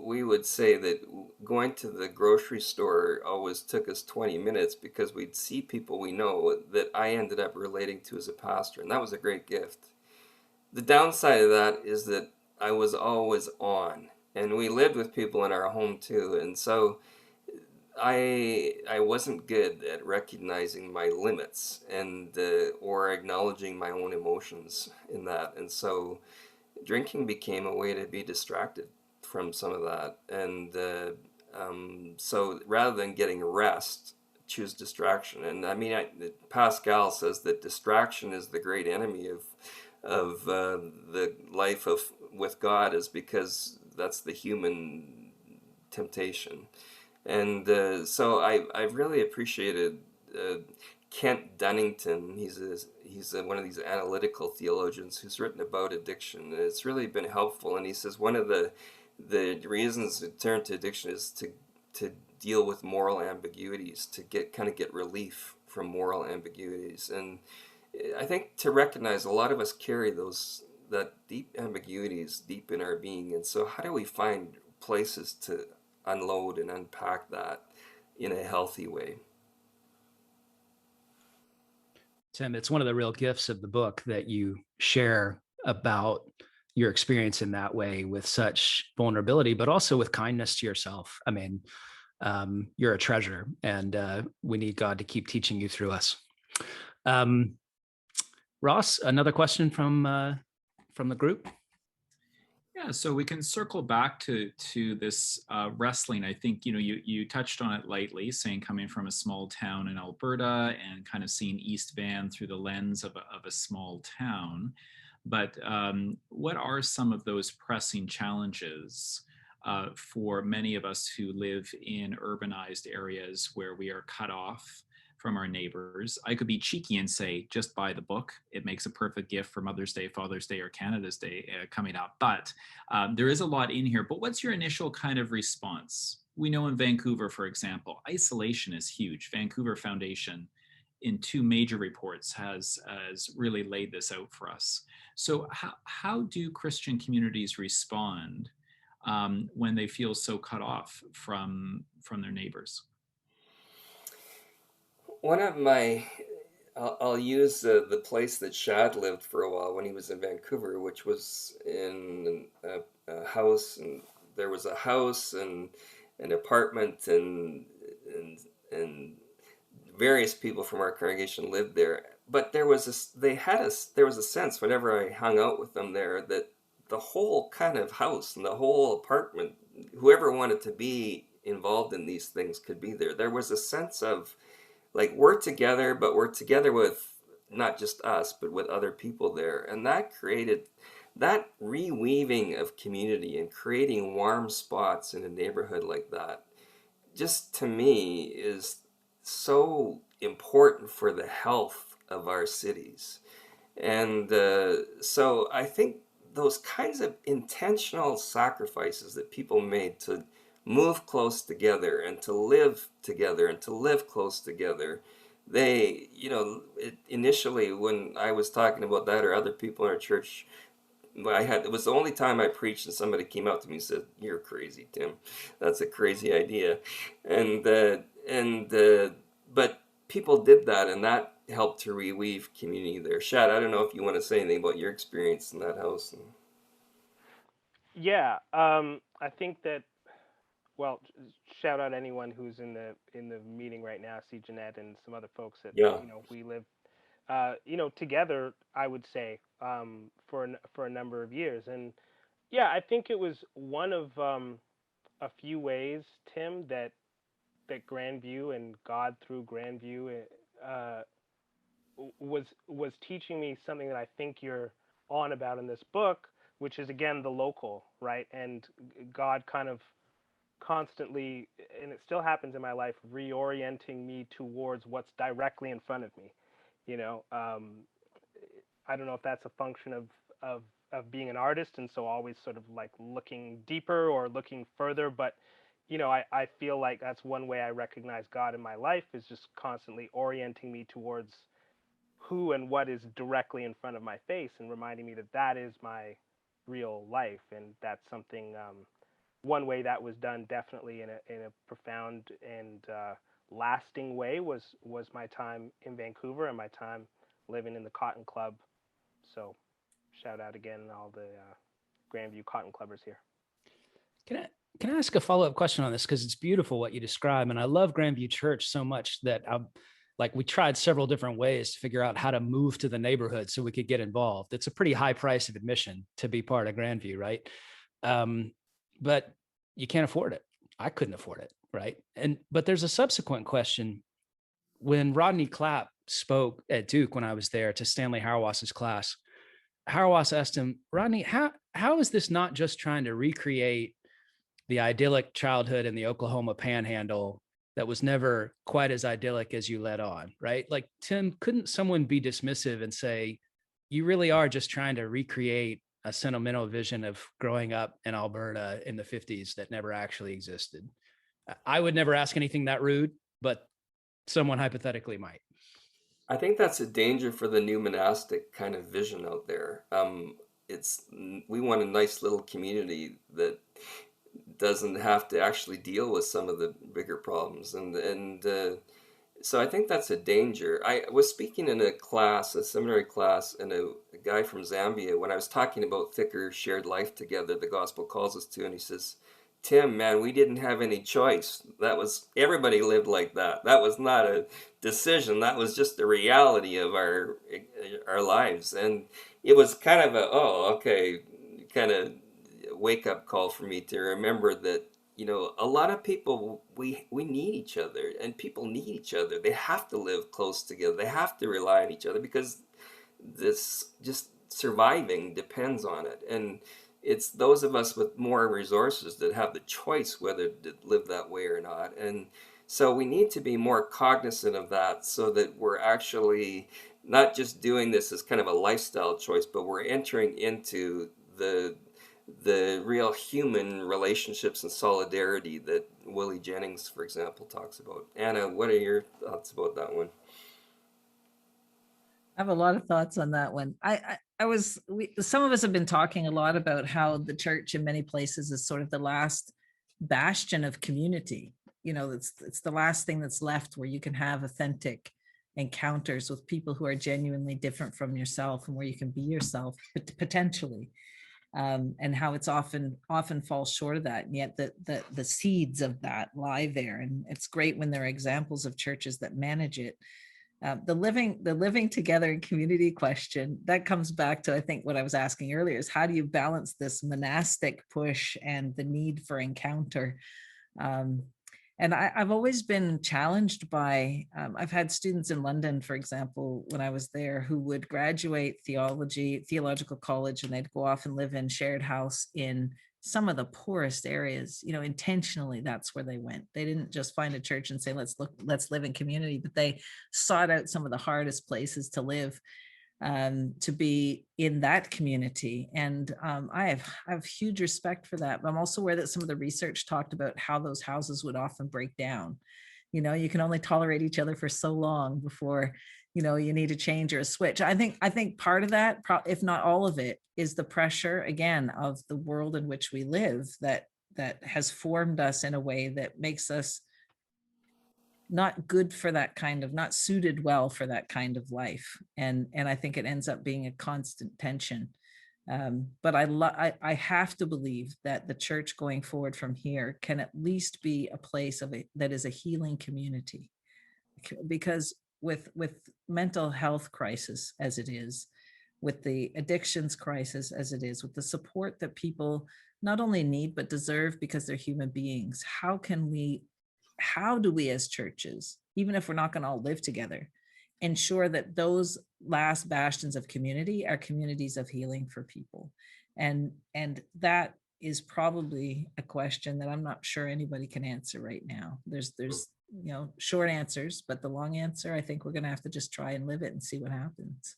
we would say that going to the grocery store always took us 20 minutes because we'd see people we know that I ended up relating to as a pastor, and that was a great gift. The downside of that is that I was always on, and we lived with people in our home too, and so I wasn't good at recognizing my limits and or acknowledging my own emotions in that, and so drinking became a way to be distracted from some of that, and so rather than getting rest, choose distraction. And I mean, Pascal says that distraction is the great enemy of the life with God, is because that's the human temptation. And so I really appreciated Kent Dunnington. He's one of these analytical theologians who's written about addiction, and it's really been helpful. And he says one of the reasons to turn to addiction is to deal with moral ambiguities, to get relief from moral ambiguities. And I think to recognize a lot of us carry that deep ambiguities deep in our being. And so how do we find places to unload and unpack that in a healthy way? Tim, it's one of the real gifts of the book that you share about your experience in that way with such vulnerability, but also with kindness to yourself. I mean, you're a treasure, and we need God to keep teaching you through us. Ross, another question from the group. Yeah, so we can circle back to this wrestling. I think you touched on it lightly, saying coming from a small town in Alberta and kind of seeing East Van through the lens of a small town. But what are some of those pressing challenges for many of us who live in urbanized areas where we are cut off from our neighbors? I could be cheeky and say, just buy the book. It makes a perfect gift for Mother's Day, Father's Day, or Canada's Day coming up. But there is a lot in here. But what's your initial kind of response? We know in Vancouver, for example, isolation is huge. Vancouver Foundation, in 2 major reports, has really laid this out for us. So how do Christian communities respond when they feel so cut off from their neighbors? One of my, I'll use the place that Shad lived for a while when he was in Vancouver, which was in a house, and there was a house and an apartment, and various people from our congregation lived there. But there was a sense whenever I hung out with them there that the whole kind of house and the whole apartment, whoever wanted to be involved in these things could be there. There was a sense of, like, we're together, but we're together with not just us, but with other people there. And that created that reweaving of community and creating warm spots in a neighborhood like that, just to me is so important for the health of our cities. And so I think those kinds of intentional sacrifices that people made to move close together and to live together and to live close together, they, initially when I was talking about that, or other people in our church, it was the only time I preached and somebody came up to me and said, "You're crazy, Tim. That's a crazy idea." But people did that, and that helped to reweave community there. Shad, I don't know if you want to say anything about your experience in that house. Yeah, I think that, well, shout out anyone who's in the meeting right now. I see Jeanette and some other folks that Yeah. we live together, I would say, for a number of years. And yeah, I think it was one of a few ways, Tim, that Grandview and God through Grandview was teaching me something that I think you're on about in this book, which is, again, the local, right? And God kind of constantly, and it still happens in my life, reorienting me towards what's directly in front of me. I don't know if that's a function of being an artist, and so always sort of like looking deeper or looking further. But I feel like that's one way I recognize God in my life, is just constantly orienting me towards who and what is directly in front of my face, and reminding me that that is my real life. And that's something, one way that was done definitely in a profound and lasting way was my time in Vancouver and my time living in the Cotton Club. So shout out again all the Grandview Cotton Clubbers here. Can I ask a follow-up question on this? Because it's beautiful what you describe. And I love Grandview Church so much that we tried several different ways to figure out how to move to the neighborhood so we could get involved. It's a pretty high price of admission to be part of Grandview, right? But you can't afford it. I couldn't afford it, right? But there's a subsequent question. When Rodney Clapp spoke at Duke when I was there to Stanley Hauerwas's class, Hauerwas asked him, "Rodney, how is this not just trying to recreate the idyllic childhood in the Oklahoma Panhandle that was never quite as idyllic as you let on," right? Like, Tim, couldn't someone be dismissive and say, you really are just trying to recreate a sentimental vision of growing up in Alberta in the 50s that never actually existed? I would never ask anything that rude, but someone hypothetically might. I think that's a danger for the new monastic kind of vision out there. We want a nice little community that doesn't have to actually deal with some of the bigger problems, and so I think that's a danger. I was speaking in a class, a seminary class, and a guy from Zambia, when I was talking about thicker shared life together, the gospel calls us to, and he says, Tim, man, we didn't have any choice. That was, everybody lived like that. That was not a decision. That was just the reality of our lives. And it was kind of a, oh, okay, kind of wake up call for me to remember that, a lot of people, we need each other, and people need each other. They have to live close together. They have to rely on each other because this just surviving depends on it. And it's those of us with more resources that have the choice whether to live that way or not. And so we need to be more cognizant of that, so that we're actually not just doing this as kind of a lifestyle choice, but we're entering into the real human relationships and solidarity that Willie Jennings, for example, talks about. Anna, what are your thoughts about that one? I have a lot of thoughts on that one. Some of us have been talking a lot about how the church in many places is sort of the last bastion of community. It's the last thing that's left where you can have authentic encounters with people who are genuinely different from yourself, and where you can be yourself potentially. And how it's often falls short of that, and yet the seeds of that lie there. And it's great when there are examples of churches that manage it. The living together in community question, that comes back to, I think, what I was asking earlier, is how do you balance this monastic push and the need for encounter? And I've always been challenged by, I've had students in London, for example, when I was there, who would graduate theological college, and they'd go off and live in shared house in some of the poorest areas. Intentionally, that's where they went. They didn't just find a church and say, let's live in community, but they sought out some of the hardest places to live, to be in that community. And I have huge respect for that. But I'm also aware that some of the research talked about how those houses would often break down. You can only tolerate each other for so long before, you need a change or a switch. I think part of that, if not all of it, is the pressure, again, of the world in which we live, that has formed us in a way that makes us not good for that kind of, not suited well for that kind of life. And I think it ends up being a constant tension. But I have to believe that the church going forward from here can at least be a place that is a healing community, because with mental health crisis as it is, with the addictions crisis as it is, with the support that people not only need but deserve because they're human beings, how do we as churches, even if we're not going to all live together, ensure that those last bastions of community are communities of healing for people? And that is probably a question that I'm not sure anybody can answer right now. There's short answers, but the long answer, I think we're going to have to just try and live it and see what happens.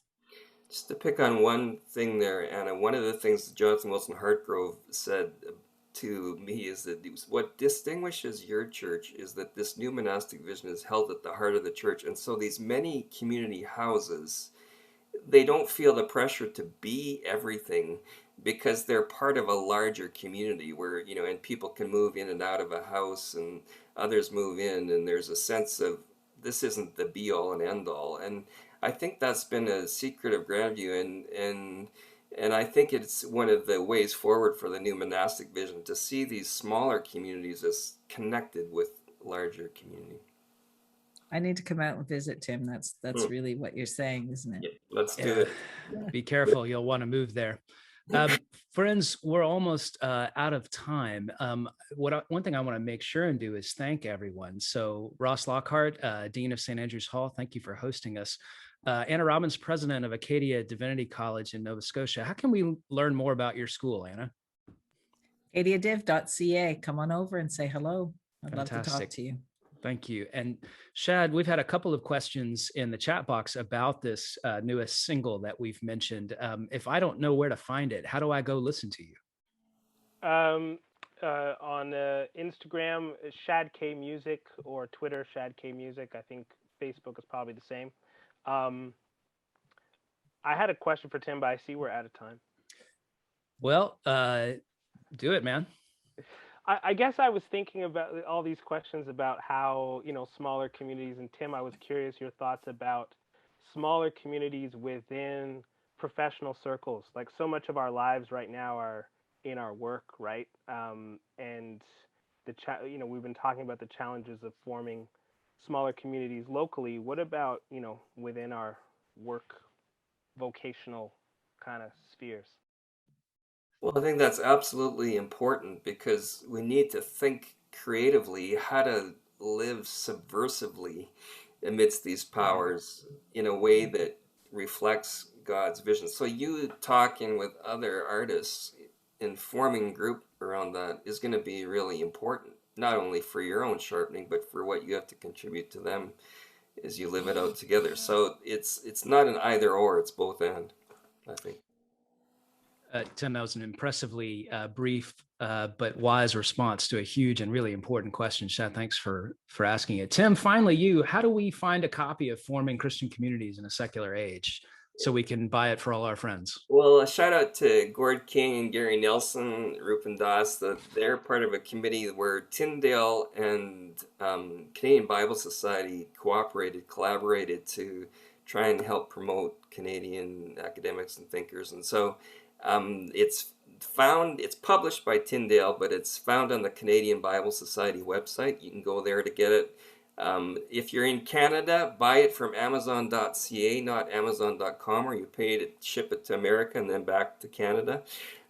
Just to pick on one thing there, Anna, one of the things that Jonathan Wilson Hartgrove said to me is that what distinguishes your church is that this new monastic vision is held at the heart of the church. And so these many community houses, they don't feel the pressure to be everything, because they're part of a larger community where, and people can move in and out of a house, and others move in, and there's a sense of this isn't the be all and end all. And I think that's been a secret of Grandview, and I think it's one of the ways forward for the new monastic vision, to see these smaller communities as connected with larger community. I need to come out and visit, Tim. That's really what you're saying, isn't it? Yeah, let's do it. Be careful, you'll want to move there. Friends, we're almost out of time. One thing I want to make sure and do is thank everyone. So Ross Lockhart, Dean of St. Andrews Hall, thank you for hosting us. Anna Robbins, President of Acadia Divinity College in Nova Scotia. How can we learn more about your school, Anna? acadiadiv.ca. Come on over and say hello. I'd love to talk to you. Thank you. And Shad, we've had a couple of questions in the chat box about this newest single that we've mentioned. If I don't know where to find it, how do I go listen to you? On Instagram, Shad K Music, or Twitter, Shad K Music. I think Facebook is probably the same. I had a question for Tim, but I see we're out of time. Well, do it, man. I guess I was thinking about all these questions about how, smaller communities. And Tim, I was curious your thoughts about smaller communities within professional circles. Like so much of our lives right now are in our work, right? And we've been talking about the challenges of forming smaller communities locally. What about, within our work vocational kind of spheres? Well, I think that's absolutely important because we need to think creatively how to live subversively amidst these powers in a way that reflects God's vision. So you talking with other artists and forming group around that is going to be really important, not only for your own sharpening, but for what you have to contribute to them as you live it out together. So it's not an either or, it's both and, I think. Tim, that was an impressively brief but wise response to a huge and really important question. Shad, thanks for asking it. Tim, finally, you, how do we find a copy of Forming Christian Communities in a Secular Age so we can buy it for all our friends? Well, a shout out to Gord King and Gary Nelson, Rupen Das. They're part of a committee where Tyndale and Canadian Bible Society collaborated to try and help promote Canadian academics and thinkers. And so it's published by Tyndale, but it's found on the Canadian Bible Society website. You can go there to get it. If you're in Canada, buy it from Amazon.ca, not Amazon.com, or you pay to ship it to America and then back to Canada.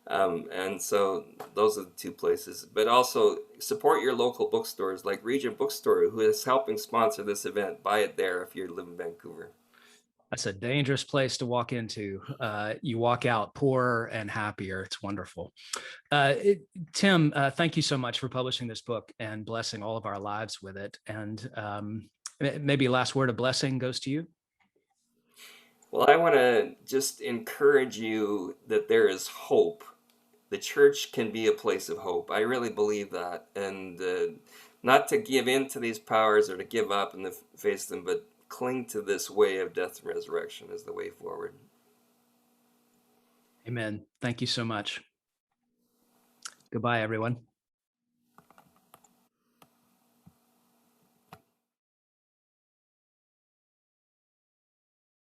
And so those are the two places. But also support your local bookstores like Regent Bookstore, who is helping sponsor this event. Buy it there if you live in Vancouver. That's a dangerous place to walk into. You walk out poorer and happier. It's wonderful. Tim, thank you so much for publishing this book and blessing all of our lives with it. And maybe last word of blessing goes to you. Well, I want to just encourage you that there is hope. The church can be a place of hope. I really believe that. And not to give in to these powers or to give up in the face of them, but cling to this way of death and resurrection as the way forward. Amen. Thank you so much. Goodbye, everyone.